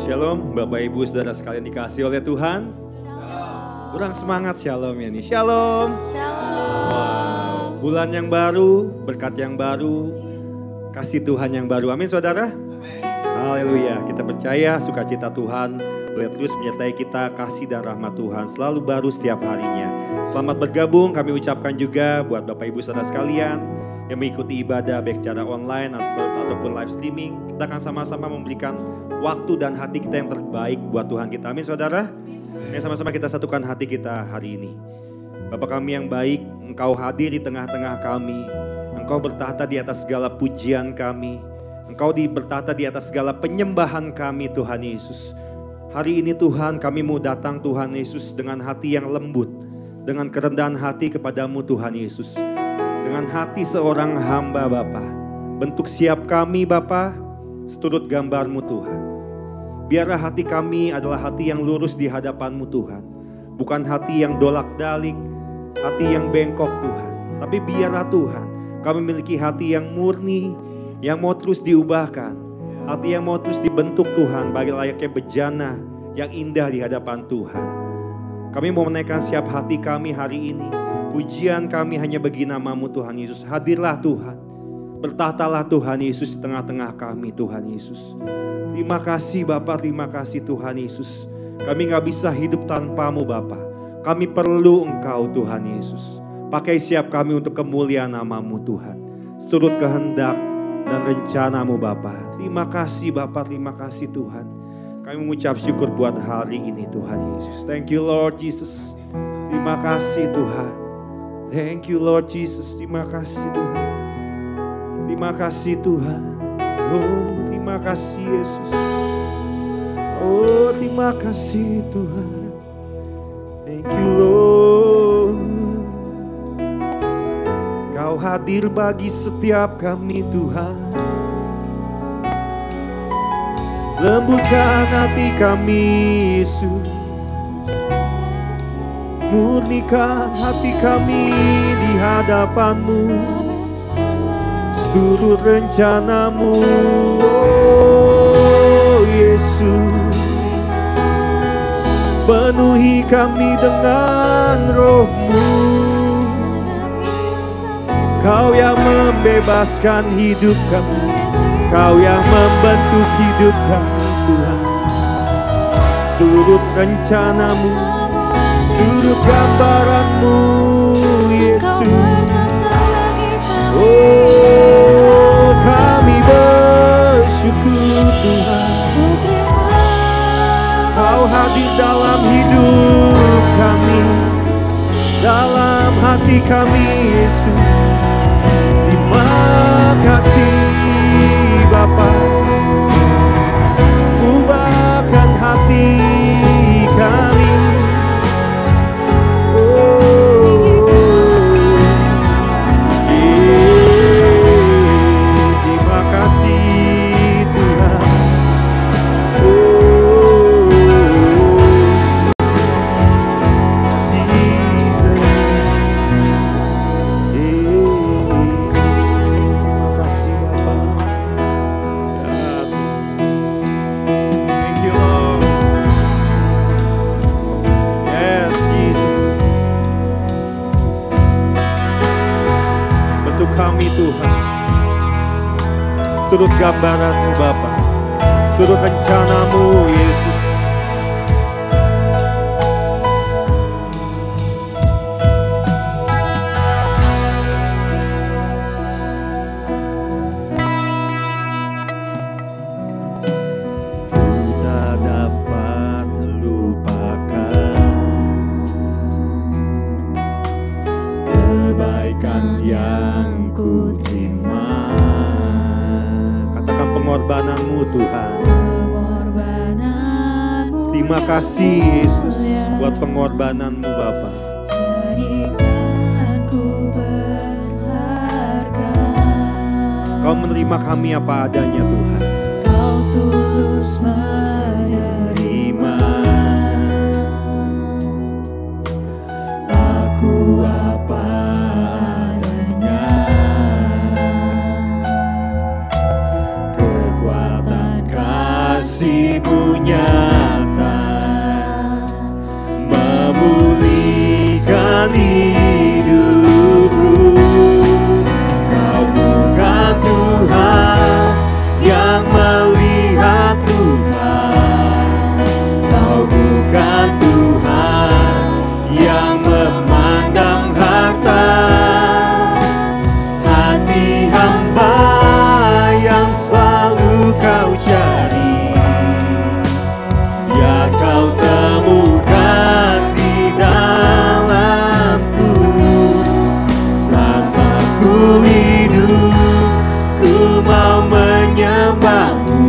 Shalom, Bapak Ibu Saudara sekalian dikasihi oleh Tuhan. Shalom. Kurang semangat shalom ya nih. Shalom. Shalom. Wow, bulan yang baru, berkat yang baru, kasih Tuhan yang baru. Amin saudara. Amin. Haleluya. Kita percaya sukacita Tuhan boleh terus menyertai kita, kasih dan rahmat Tuhan selalu baru setiap harinya. Selamat bergabung, kami ucapkan juga buat Bapak Ibu Saudara sekalian yang mengikuti ibadah baik secara online ataupun live streaming. Kita akan sama-sama memberikan waktu dan hati kita yang terbaik buat Tuhan kita. Amin saudara. Amin. Sama-sama kita satukan hati kita hari ini. Bapa kami yang baik, Engkau hadir di tengah-tengah kami. Engkau bertahta di atas segala pujian kami. Engkau bertahta di atas segala penyembahan kami Tuhan Yesus. Hari ini Tuhan kami mau datang Tuhan Yesus dengan hati yang lembut. Dengan kerendahan hati kepadamu Tuhan Yesus. Dengan hati seorang hamba Bapa. Bentuk siap kami Bapa, seturut gambar-Mu Tuhan. Biarlah hati kami adalah hati yang lurus di hadapan-Mu Tuhan. Bukan hati yang dolak-dalik, hati yang bengkok Tuhan. Tapi biarlah Tuhan, kami memiliki hati yang murni, yang mau terus diubahkan. Hati yang mau terus dibentuk Tuhan, bagi layaknya bejana yang indah di hadapan Tuhan. Kami mau menaikkan siap hati kami hari ini. Pujian kami hanya bagi nama-Mu Tuhan Yesus. Hadirlah Tuhan. Bertahtalah Tuhan Yesus di tengah-tengah kami Tuhan Yesus. Terima kasih Bapa, terima kasih Tuhan Yesus. Kami gak bisa hidup tanpa-Mu Bapa. Kami perlu Engkau Tuhan Yesus. Pakai siap kami untuk kemuliaan nama-Mu Tuhan. Seturut kehendak dan rencana-Mu Bapa. Terima kasih Bapa, terima kasih Tuhan. Kami mengucap syukur buat hari ini Tuhan Yesus. Thank you Lord Jesus. Terima kasih Tuhan. Thank you Lord Jesus. Terima kasih Tuhan. Terima kasih Tuhan. Oh, terima kasih Yesus. Oh, terima kasih Tuhan. Thank you Lord. Kau hadir bagi setiap kami Tuhan. Lembutkan hati kami Yesus. Murnikan hati kami di hadapan-Mu. Seturut rencana-Mu, oh Yesus. Penuhi kami dengan Roh-Mu. Kau yang membebaskan hidup kami. Kau yang membentuk hidup kami Tuhan. Seturut rencana-Mu, seturut gambaran-Mu Yesus. Oh, kami bersyukur Tuhan. Kau hadir dalam hidup kami, dalam hati kami Yesus. Terima kasih Bapa. Ubahkan hati kami. Seturut gambaran-Mu Bapa, seturut rencana-Mu Yesus. Ku tak dapat lupakan kebaikan yang ku terima. Pengorbanan-Mu Tuhan. Terima kasih Yesus buat pengorbanan-Mu Bapa. Kau menerima kami apa adanya Tuhan. Kau tulus menerima aku apa adanya. kasih-Mu nyata, memulihkan hidupku. Kau bukan Tuhan yang melihat Tuhan, Kau bukan Tuhan yang memandang harta. Hati hamba yang selalu Kau cari, ya Kau temukan di dalamku. Selama ku hidup, ku mau menyembah-Mu,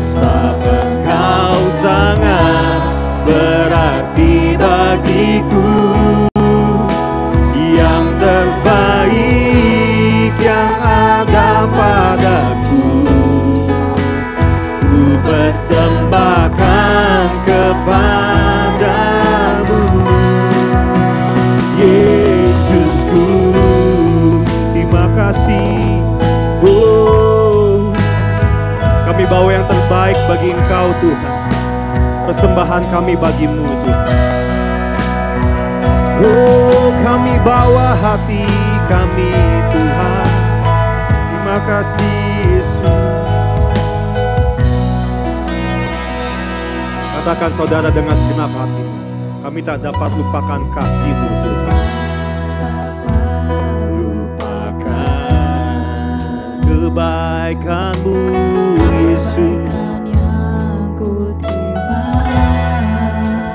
sebab Engkau sangat berarti bagiku. Yang terbaik yang ada padaku, ku persembahkan kepadamu. Yesusku, terima kasih. Oh, kami bawa yang terbaik bagi Engkau Tuhan. Persembahan kami bagi-Mu Tuhan. Oh, kami bawa hati kami Tuhan. Terima kasih Yesus. Katakan saudara dengan segenap hati, kami tak dapat lupakan kasih-Mu Tuhan. Lupakan kebaikan-Mu Yesus,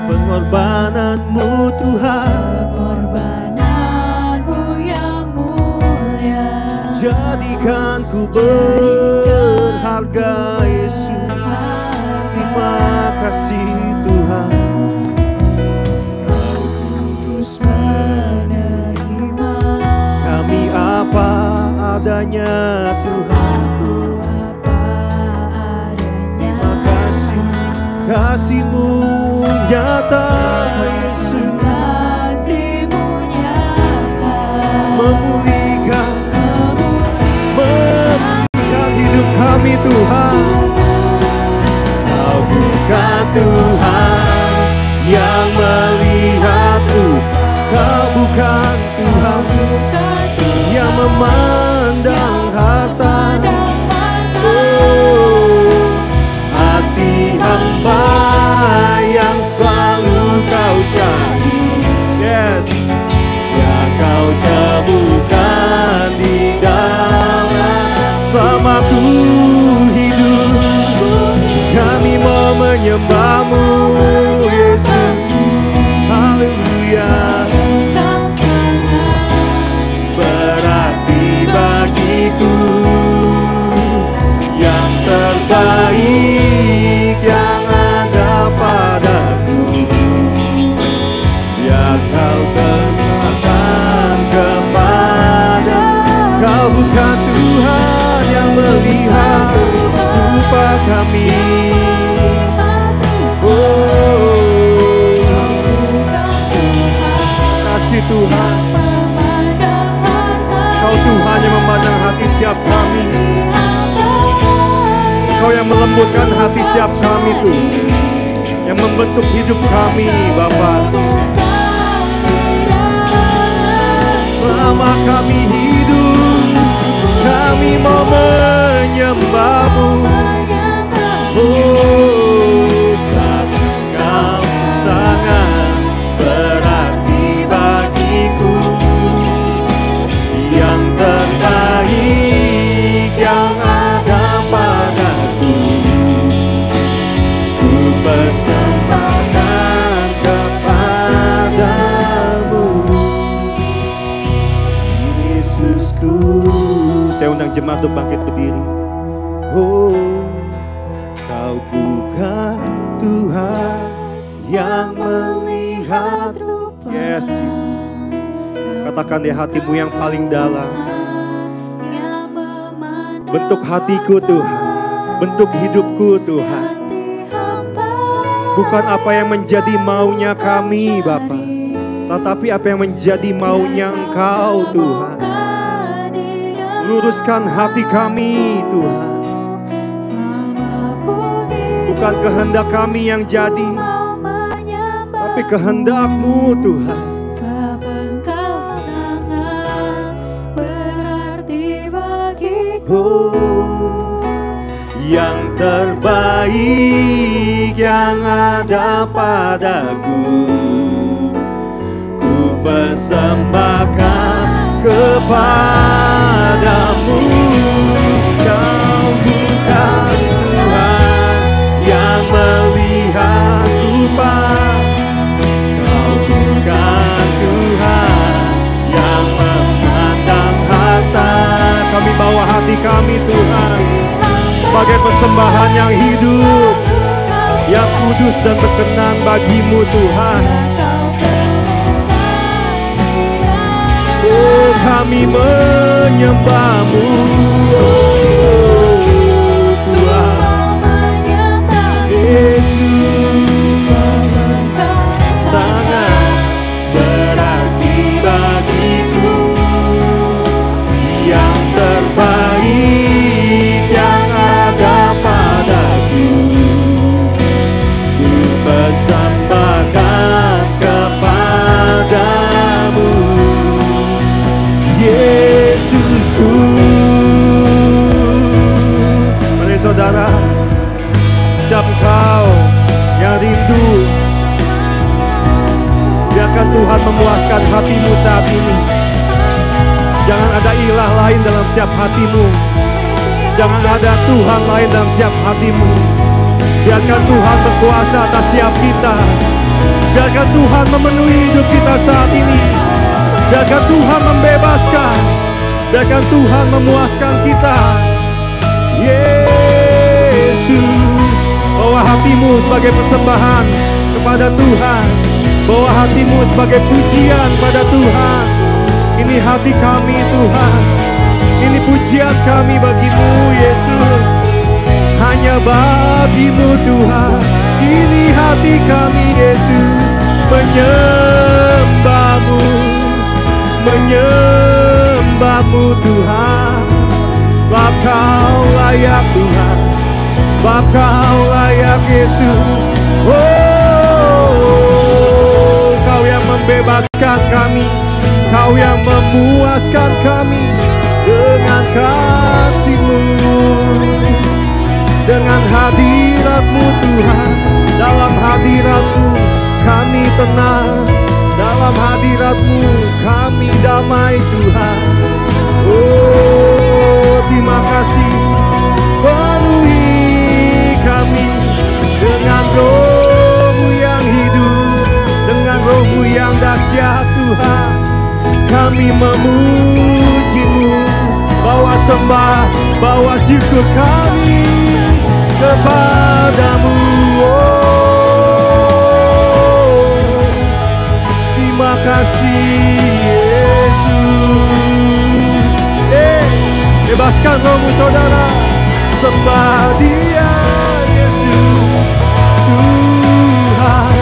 pengorbanan-Mu Tuhan, pengorbanan-Mu yang mulia. Jadikan ku berharga Yesus. Terima kasih Tuhan, Kau tulus menerima kami apa adanya Tuhan. Terima kasih, kasih-Mu nyata Yesus, Kasih-Mu nyata, memulihkan hidup kami Tuhan. Kau bukan Tuhan yang melihat Tuhan, Kau bukan Tuhan yang memandang harta. Oh, hati hamba yang selalu Kau cari, yes, ya Kau temukan di dalam. Selama ku hidup, kami mau menyembah-Mu Yesus. Haleluya. Engkau sangat Berarti bagiku, yang terbaik yang ada padaku, ya Kau temukan kepada. Kau bukan Tuhan yang melihat rupa kami. Oh, kasih Tuhan, Kau Tuhan yang memandang hati siap kami. Kau yang melembutkan hati siap kami Tuhan, yang membentuk hidup kami Bapa. Selama kami hidup, kami mau menyembah-Mu. Oh, sebab Kau sangat berarti bagiku. Yang terbaik yang ada padaku, ku persembahkan kepadamu. Yesusku. Saya undang jemaat untuk bangkit berdiri. Oh, Kau bukan Tuhan yang melihat. Yes, Jesus. Katakan di hatimu yang paling dalam, bentuk hatiku Tuhan, bentuk hidupku Tuhan. Bukan apa yang menjadi maunya kami Bapa, tetapi apa yang menjadi maunya Engkau Tuhan. Luruskan hati kami Tuhan. Bukan kehendak kami yang jadi, tapi kehendak-Mu Tuhan. Sebab Engkau sangat berarti bagiku. Yang terbaik yang ada padaku, ku persembahkan kepadamu. Kau bukan Tuhan yang melihat rupa, Kau bukan Tuhan yang memandang harta. Kami bawa hati kami Tuhan sebagai persembahan yang hidup, yang kudus dan berkenan bagi-Mu Tuhan. Oh, kami menyembah-Mu, oh, Tuhan Yesus. Sangat berarti bagiku, yang terbaik yang ada padaku, ku persembahkan kepadamu, Yesusku. Mari saudara, siapa kau yang rindu, biarkan Tuhan memuaskan hatimu saat ini. Jangan ada ilah lain dalam setiap hatimu, jangan ada Tuhan lain dalam setiap hatimu. Biarkan Tuhan berkuasa atas setiap kita. Biarkan Tuhan memenuhi hidup kita saat ini. Biarkan Tuhan membebaskan, biarkan Tuhan memuaskan kita. Yesus, bawa hatimu sebagai persembahan kepada Tuhan. Bawa hatimu sebagai pujian pada Tuhan. Ini hati kami Tuhan, ini pujian kami bagi-Mu Yesus. Hanya bagi-Mu Tuhan, ini hati kami Yesus. Menyembah-Mu, menyembah-Mu Tuhan. Sebab Kau layak Tuhan, sebab Kau layak Yesus. Oh, Kau yang membebaskan kami, Kau yang memuaskan kami dengan kasih-Mu, dengan hadirat-Mu Tuhan. Dalam hadirat-Mu kami tenang, dalam hadirat-Mu kami damai Tuhan. Oh, terima kasih. Penuhi kami dengan Roh-Mu yang hidup, dengan Roh-Mu yang dahsyat Tuhan. Kami memuji-Mu, bawa sembah, bawa syukur kami kepadamu. Oh, terima kasih Yesus. Bebaskan rohmu saudara, sembah Dia Yesus Tuhan.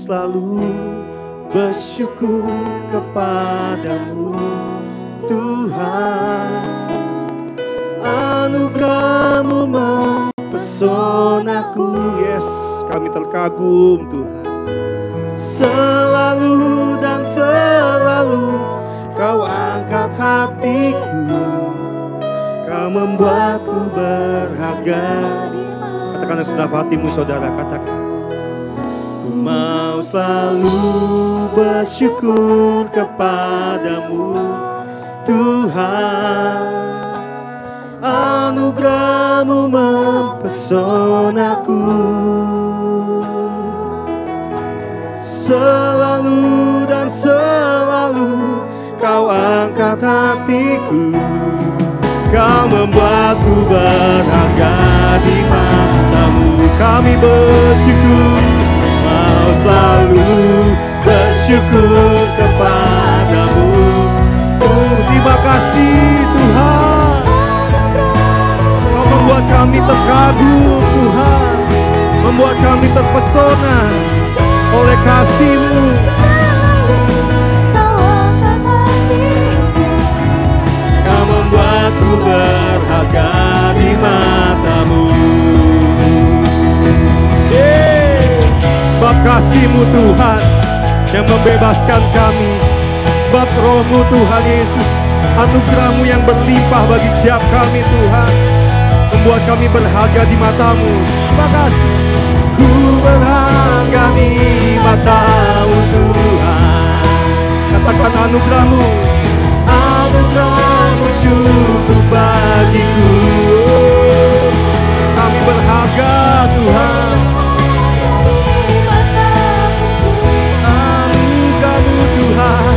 Selalu bersyukur kepadamu Tuhan. Anugerah-Mu mempesonaku. Yes, kami terkagum Tuhan. Selalu dan selalu Kau angkat hatiku, Kau membuatku berharga. Katakan segenap hatimu saudara, katakan. Mau selalu bersyukur kepadamu Tuhan, anugerah-Mu mempesonaku. Selalu dan selalu Kau angkat hatiku. Kau membuatku berharga di mata-Mu. Kami bersyukur, mau selalu bersyukur kepadamu. Terima kasih Tuhan, Kau membuat kami terkagum Tuhan, membuat kami terpesona oleh kasih-Mu. Kau membuatku berharga di mata-Mu. Sebab kasih-Mu Tuhan yang membebaskan kami, sebab Roh-Mu Tuhan Yesus, anugerah-Mu yang berlimpah bagi setiap kami Tuhan, membuat kami berharga di mata-Mu. Terima kasih. Ku berharga di mata-Mu Tuhan. Katakan anugerah-Mu, anugerah-Mu cukup bagiku. Kami berharga Tuhan. Anugerah-Mu Tuhan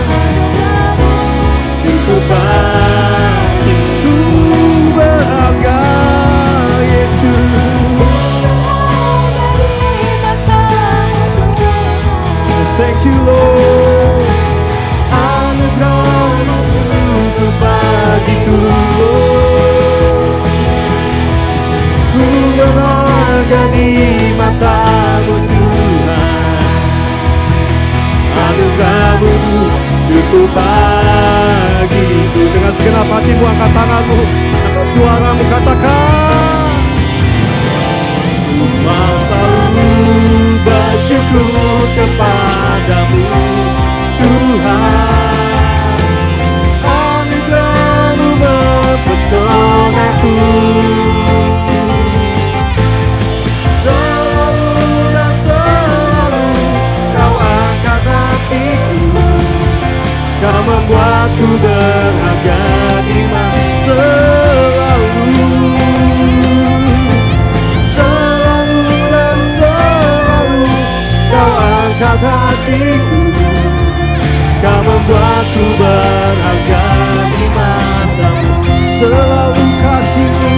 cukup bagiku. Berharga Yesus. Thank you Lord. Anugerah-Mu cukup bagiku. Ku berharga di mata-Mu Tuhan. Anugerah-Mu cukup bagiku. Dengan segenap hatimu angkat tanganmu, angkat suaramu, katakan, ku mau selalu bersyukur kepadamu Tuhan. Anugerah-Mu mempesonaku. Selalu dan selalu Kau angkat hatiku. Kau membuatku berharga di mata. Selalu dan selalu Kau angkat hatiku. Kau membuatku berharga di mata-Mu. Selalu kasih-Mu,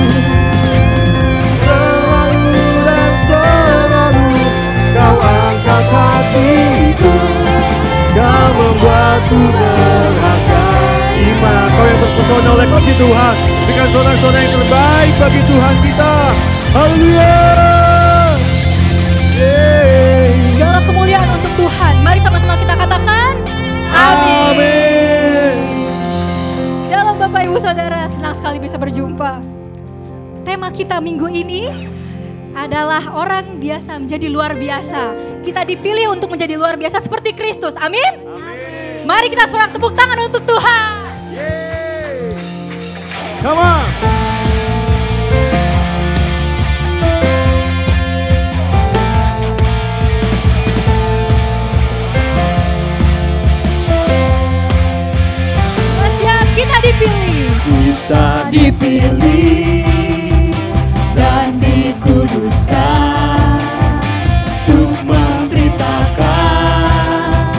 selalu dan selalu Kau angkat hatiku. Kau membuatku berharga di mata. Kau yang terpesona oleh kasih Tuhan, berikan sorak-sorai yang terbaik bagi Tuhan kita. Haleluya. Segala kemuliaan untuk Tuhan. Mari sama-sama kita katakan amin. Dalam Bapak Ibu Saudara, senang sekali bisa berjumpa. Tema kita minggu ini adalah orang biasa menjadi luar biasa. Kita dipilih untuk menjadi luar biasa seperti Kristus. Amin. Mari kita sorak tepuk tangan untuk Tuhan. Come on. Kita dipilih, Kita dipilih dan dikuduskan untuk memberitakan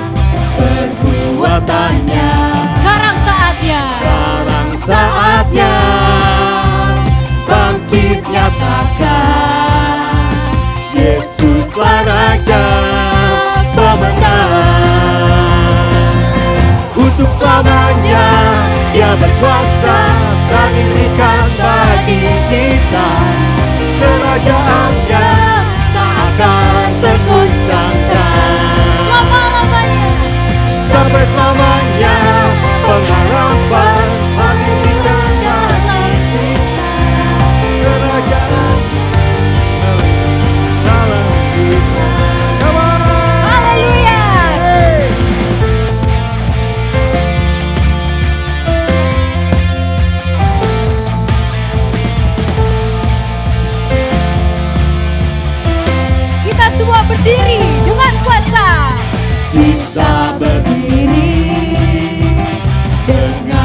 perbuatannya. Sekarang saatnya bangkit nyatakan Yesuslah Raja pemenang. Untuk selamanya Dia berkuasa dan diberikan bagi kita. Kerajaannya tak akan tergoncangkan. Selama-lamanya, sampai selamanya pengharapan dan diberikan bagi kita. Kerajaan dalam kita. Haleluya. Semua berdiri dengan kuasa. Kita berdiri dengan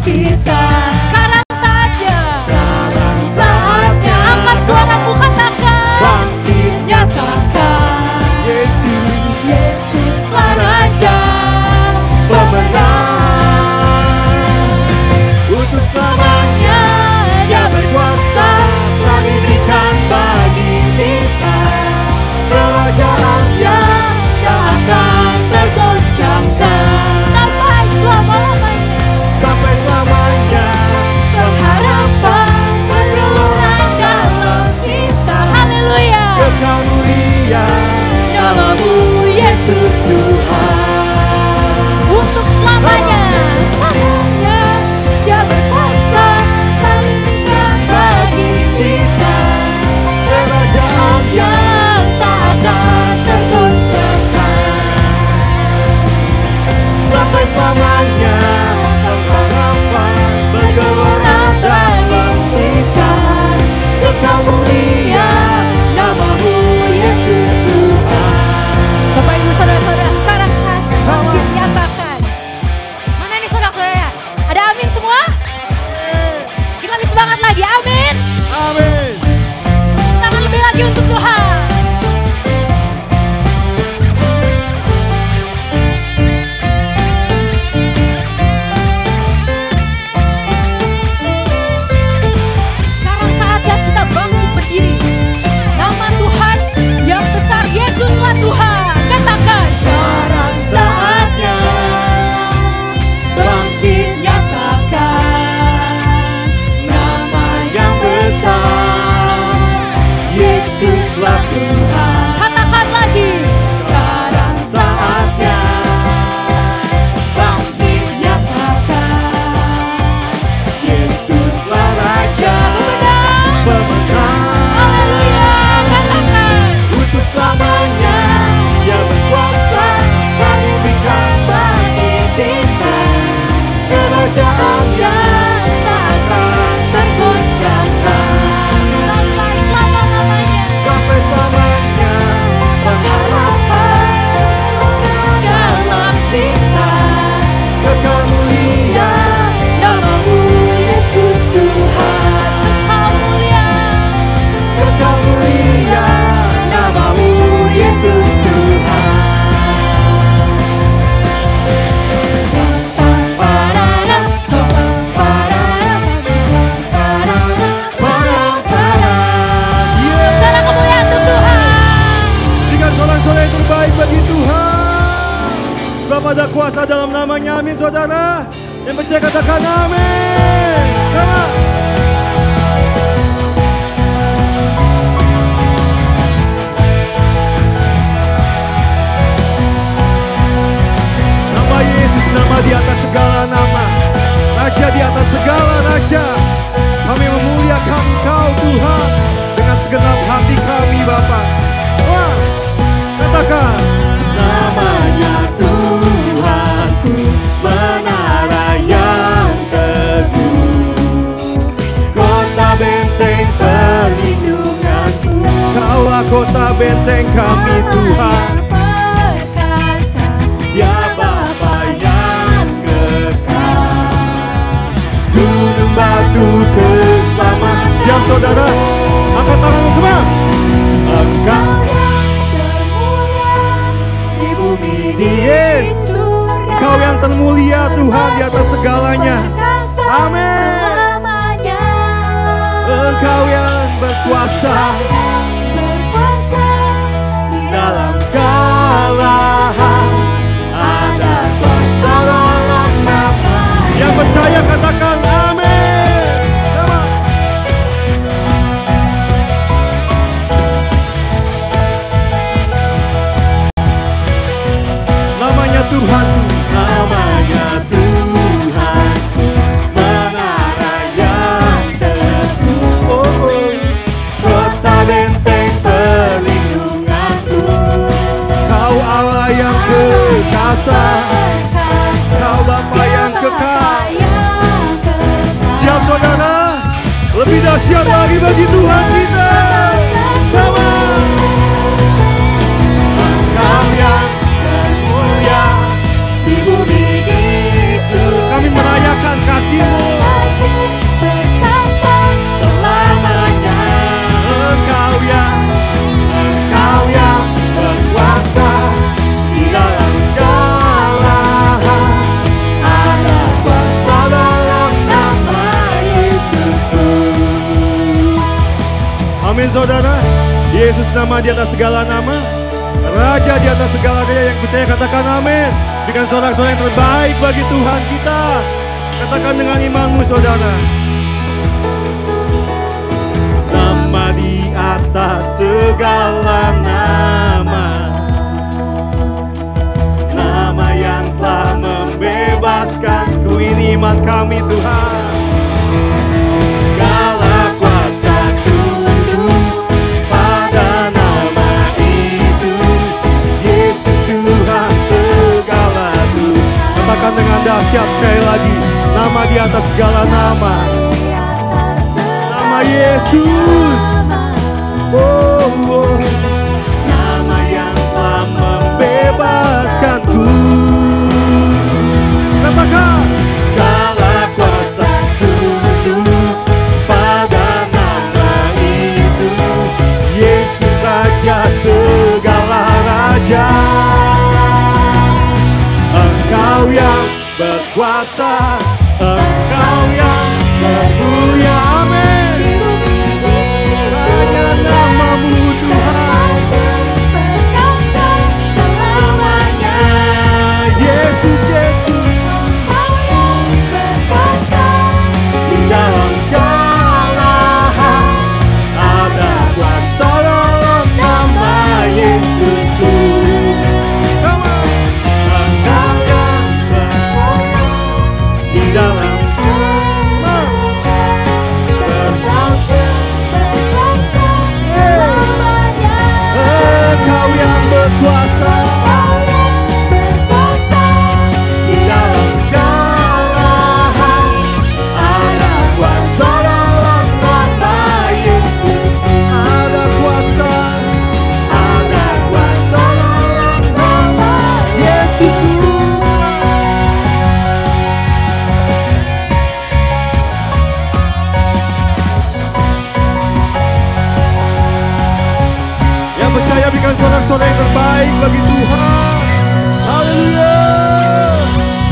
kita. Sekarang saatnya angkat suaramu, katakan Bangkit nyatakan Yesuslah Raja pemenang. Untuk selamanya Dia berkuasa, telah diberikan bagi kita kerajaan yang tak akan tergoncangkan. sampai selama-lamanya. Sampai selamanya pengharapan bergelora dalam kita. Haleluya. Kekal mulia Namamu Yesus Tuhan. Untuk selamanya. Selamanya Dia berkuasa, telah diberikan bagi kita kerajaan yang tak akan tergoncangkan. sampai selamanya pengharapan bergelora dalam kita. Kekal mulia namamu Yesus Tuhan. Bapak Ibu Saudara-saudara, sekarang saatnya bangkit nyatakan. Mana nih saudara-saudara? Ada amin semua? Kita lebih semangat lagi, amin. Amin. Tangan lebih lagi untuk Tuhan. Sekarang saatnya kita bangkit berdiri. Nama Tuhan yang besar, Yesuslah Tuhan. Katakan, sekarang saatnya bangkit nyatakan nama yang besar, Yesuslah Tuhan. katakan lagi, sekarang saatnya bangkit nyatakan Yesuslah Raja Pemenang. Haleluya, katakan Untuk selamanya Dia berkuasa, telah diberikan bagi kita kerajaan yang tak akan tergoncangkan sampai selama-lamanya. sampai selamanya pengharapan Dalam kita kekal mulia namamu Yesus Tuhan. Kekal mulia, kekal mulia namamu Yesus Tuhan. segala kemuliaan untuk Tuhan. Berikan sorak-sorai yang terbaik bagi Tuhan. Sebab ada kuasa dalam namanya. Amin saudara. Yang percaya katakan amin. Come on. Nama Yesus, nama di atas segala nama. Raja di atas segala raja. Kami memuliakan Engkau Tuhan dengan segenap hati kami Bapa. Wah, katakan namanya Tuhanku, menara yang teguh, kota benteng perlindunganku. Kaulah kota benteng kami Tuhan. Perkasa, Ya Bapa yang kekal, gunung batu keselamatan. Siap saudara, angkat tanganmu kemana? Engkau di bumi, di Yesus, Engkau yang termulia Tuhan di atas segalanya. Amin. selamanya. Engkau yang berkuasa Berkuasa di dalam segala hal. Ada kuasa dalam nama. Yang percaya katakan amin. Come on. Namanya Tuhan, namanya Tuhan, menara yang teguh. Oh, kota benteng perlindunganku. Kau Allah yang perkasa, Kau Bapa yang kekal. Siap saudara, lebih dahsyat lagi bagi Tuhan kita. Come on. Engkau yang termulia di bumi Yesus. Kami merayakan kasih-Mu nama di atas segala nama. Raja di atas segala raja, yang percaya katakan amin. Berikan sorak-sorai yang terbaik bagi Tuhan kita. Katakan dengan imanmu saudara. Nama di atas segala nama. Nama yang telah membebaskanku. Ini iman kami Tuhan. Segala kuasa tunduk pada nama itu. Yesus Tuhan segala Tuhan. Katakan dengan dahsyat sekali lagi. Nama di atas segala nama. Nama Yesus. Nama yang telah membebaskanku. Katakan. Segala kuasa tunduk pada nama itu. Yesus Raja segala raja. Engkau yang berkuasa, Engkau yang bermulia, amin. Hanya namamu Tuhan selamanya. Yesus, Yesus, di dalam segala hal ada kuasa dalam nama Yesusku. Come on. Engkau yang berkuasa di dalam segala berkuasa selamanya. Engkau yang berkuasa di dalam segala hal. Ada kuasa dalam nama Yesus. Ada kuasa dalam nama Yesus. Yang percaya berikan sorak-sorai yang terbaik bagi Tuhan. Haleluya.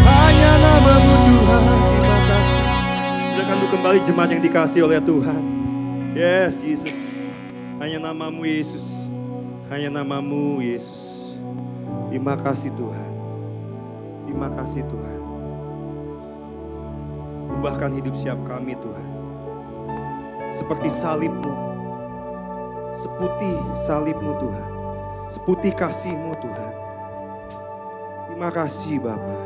Hanya namamu Tuhan. Terima kasih. Silakan duduk kembali jemaat yang dikasihi oleh Tuhan. Yes, Jesus. Hanya namamu Yesus. Hanya namamu Yesus. Terima kasih Tuhan. Terima kasih Tuhan. Ubahkan hidup siap kami Tuhan. Seperti salib-Mu. Seputih salib-Mu Tuhan. Seputih kasih-Mu Tuhan. Terima kasih Bapa.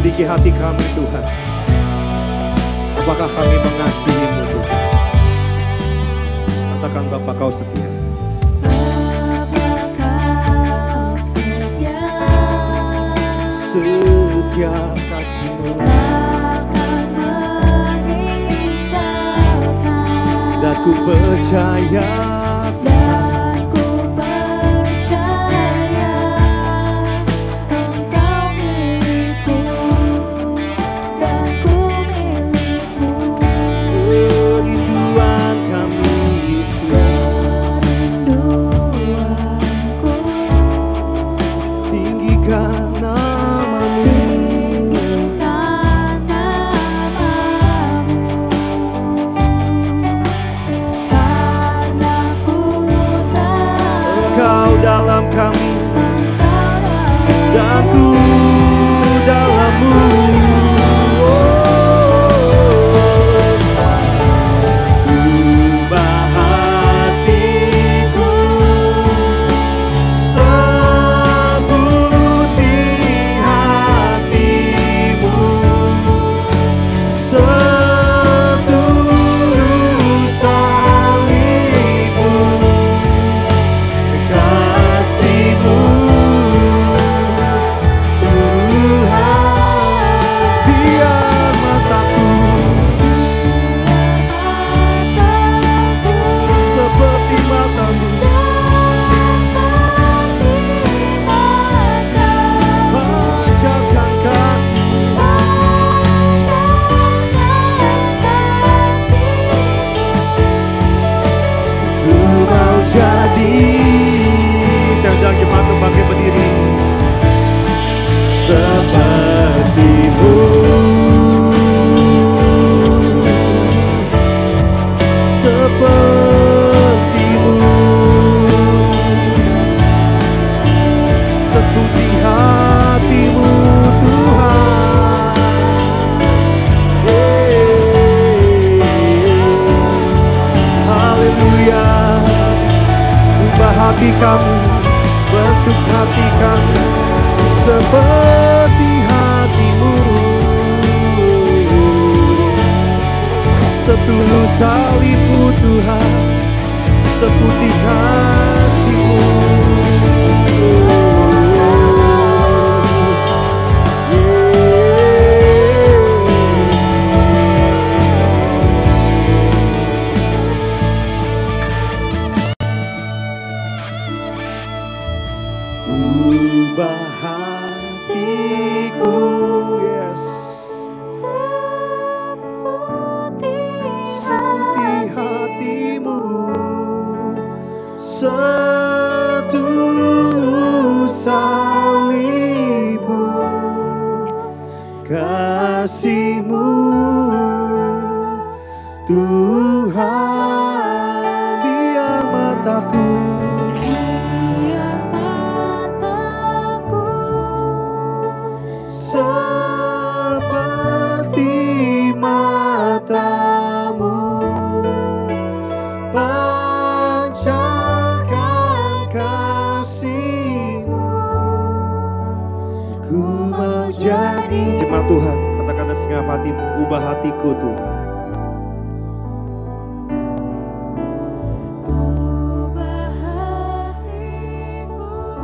Selidiki hati kami Tuhan. Apakah kami mengasihi-Mu Tuhan? Katakan Bapa Kau setia. Setia kasih-Mu takkan meninggalkan, dan ku percaya Engkau milikku dan ku milikmu. kerinduan kami Yesus, Kerinduanku tinggikan nama-Mu. tinggikan namamu, karena ku tahu Engkau dalam kami Engkau dan ku dalam-Mu. Ubah hatiku seperti hati-Mu, setulus salib-Mu, kasih-Mu Tuhan. Biar mataku seperti mata-Mu, pancarkan kasih-Mu. Ku mau jadi. Saya undang jemaat untuk bangkit berdiri. Seperti-Mu, seperti-Mu, seputih hati-Mu Tuhan. Haleluya. Ubah hati kami, bentuk hati kami seperti hati-Mu, setulus salib-Mu Tuhan, seputih kasih-Mu. Ubah hatiku, yes, seperti hati-Mu, setulus salib-Mu, kasih-Mu Tuhan. Biar mataku seperti mata-Mu, pancarkan kasih-Mu. Ku mau jadi. Jemaat Tuhan, kata-kata segenap hati-Mu, ubah hatiku Tuhan.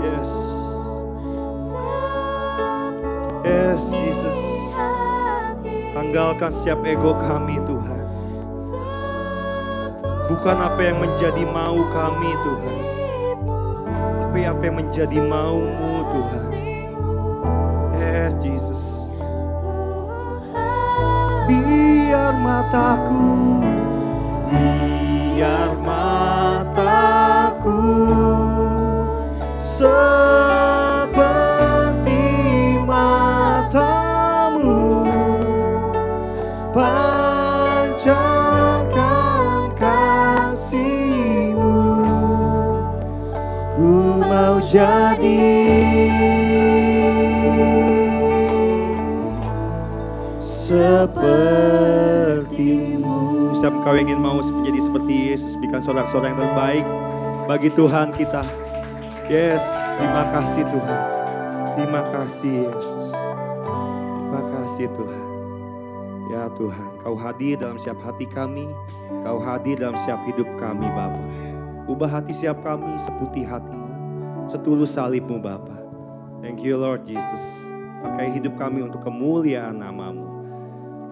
Yes, yes Jesus. Tanggalkan setiap ego kami Tuhan. Bukan apa yang menjadi mau kami Tuhan, tapi apa yang menjadi mau-Mu Tuhan. Yes Jesus. Biar mataku, biar mataku seperti mata-Mu, pancarkan kasih-Mu. Ku mau jadi seperti-Mu. Siapa kau ingin mau menjadi seperti Yesus, berikan sorak-sorak yang terbaik bagi Tuhan kita. Yes, terima kasih Tuhan. Terima kasih Yesus. Terima kasih Tuhan. Ya Tuhan, Kau hadir dalam setiap hati kami. Kau hadir dalam setiap hidup kami Bapa. Ubah hati setiap kami seputih hati-Mu, setulus salib-Mu Bapa. Thank you Lord Jesus. Pakai hidup kami untuk kemuliaan nama-Mu.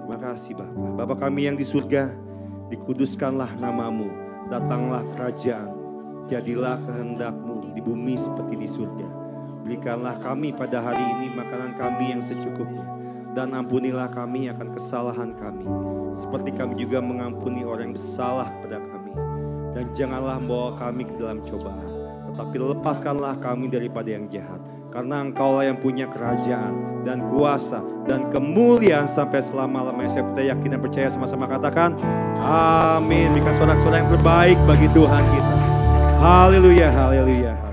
Terima kasih Bapa. Bapa kami yang di surga, dikuduskanlah nama-Mu. Datanglah kerajaan. Jadilah kehendak-Mu di bumi seperti di surga. Berikanlah kami pada hari ini makanan kami yang secukupnya. Dan ampunilah kami akan kesalahan kami. Seperti kami juga mengampuni orang yang bersalah kepada kami. Dan janganlah membawa kami ke dalam cobaan. Tetapi lepaskanlah kami daripada yang jahat. Karena Engkaulah yang punya kerajaan dan kuasa dan kemuliaan sampai selama-lamanya. Saya yakin dan percaya sama-sama katakan amin. Berikan sorak-sorak yang terbaik bagi Tuhan kita. Haleluya, haleluya.